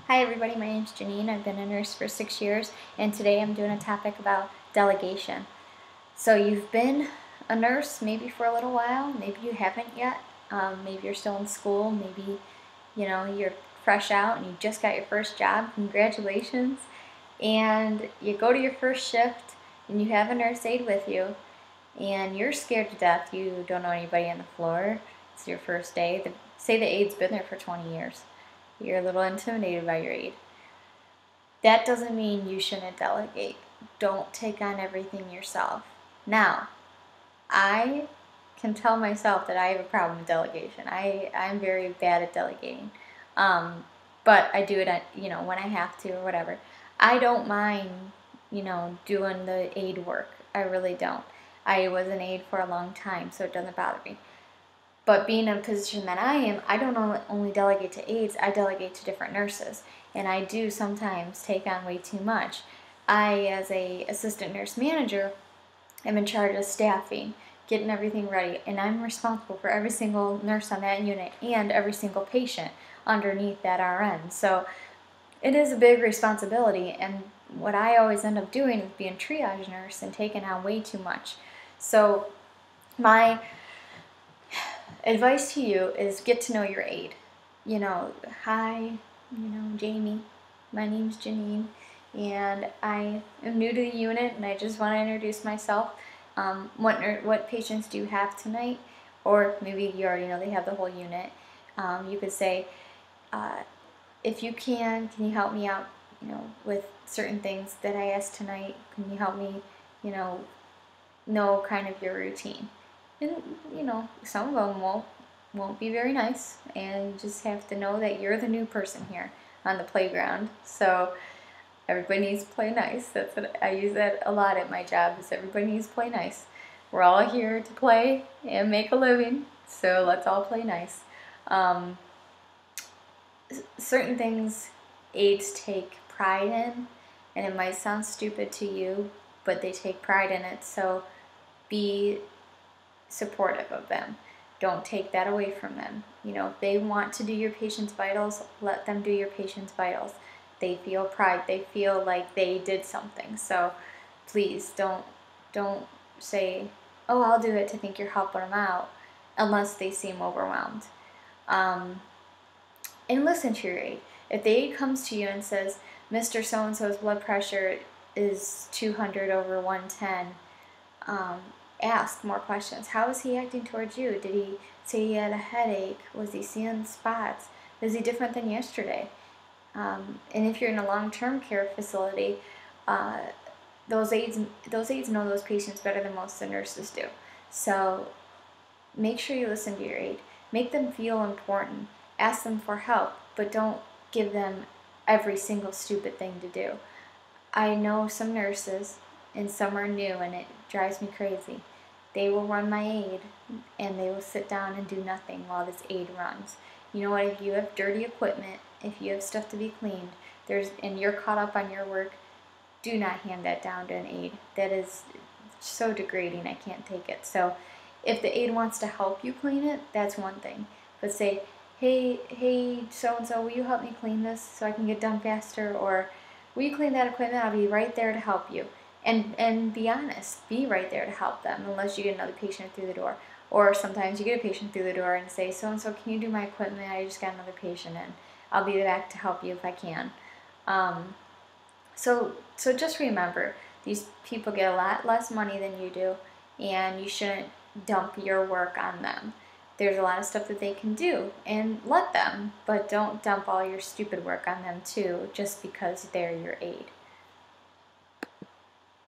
Hi everybody, my name is Janine. I've been a nurse for 6 years, and today I'm doing a topic about delegation. So you've been a nurse maybe for a little while, maybe you haven't yet, maybe you're still in school, maybe you're fresh out and you just got your first job. Congratulations. And you go to your first shift and you have a nurse aide with you and you're scared to death. You don't know anybody on the floor. It's your first day. Say the aide's been there for 20 years. You're a little intimidated by your aide. That doesn't mean you shouldn't delegate. Don't take on everything yourself. Now, I can tell myself that I have a problem with delegation. I'm very bad at delegating. But I do it at, when I have to or whatever. I don't mind, doing the aide work. I really don't. I was an aide for a long time, so it doesn't bother me. But being in a position that I am, I don't only delegate to aides, I delegate to different nurses. And I do sometimes take on way too much. I, as a assistant nurse manager, am in charge of staffing, getting everything ready, and I'm responsible for every single nurse on that unit and every single patient underneath that RN. So it is a big responsibility, and what I always end up doing is being triage nurse and taking on way too much. So my advice to you is get to know your aide. Hi, Jamie, my name's Janine, and I am new to the unit, and I just want to introduce myself. What patients do you have tonight? Or maybe you already know they have the whole unit. You could say, if you can you help me out, with certain things that I asked tonight? Can you help me, know kind of your routine? And some of them won't be very nice, and you just have to know that you're the new person here on the playground. So everybody needs to play nice. That's what I use that a lot at my job, is everybody needs to play nice. We're all here to play and make a living, so let's all play nice. Certain things aides take pride in, and it might sound stupid to you, but they take pride in it, so be supportive of them. Don't take that away from them. If they want to do your patient's vitals, let them do your patient's vitals. They feel pride. They feel like they did something. So please don't say, "Oh, I'll do it," to think you're helping them out, unless they seem overwhelmed. And listen to your aide. If the aide comes to you and says, "Mr. So-and-so's blood pressure is 200 over 110, ask more questions. How is he acting towards you? Did he say he had a headache? Was he seeing spots? Is he different than yesterday?" And if you're in a long-term care facility, those aides know those patients better than most of the nurses do. So make sure you listen to your aide. Make them feel important. Ask them for help, but don't give them every single stupid thing to do. I know some nurses, and some are new, and it drives me crazy. They will run my aide, and they will sit down and do nothing while this aide runs. You know what? If you have dirty equipment, if you have stuff to be cleaned, and you're caught up on your work, do not hand that down to an aide. That is so degrading. I can't take it. So if the aide wants to help you clean it, that's one thing. But say, hey, so-and-so, will you help me clean this so I can get done faster? Or, will you clean that equipment? I'll be right there to help you. And be honest. Be right there to help them, unless you get another patient through the door. Or sometimes you get a patient through the door and say, "So-and-so, can you do my equipment? I just got another patient in. I'll be back to help you if I can." So just remember, these people get a lot less money than you do, and you shouldn't dump your work on them. There's a lot of stuff that they can do, and let them, but don't dump all your stupid work on them too, just because they're your aide.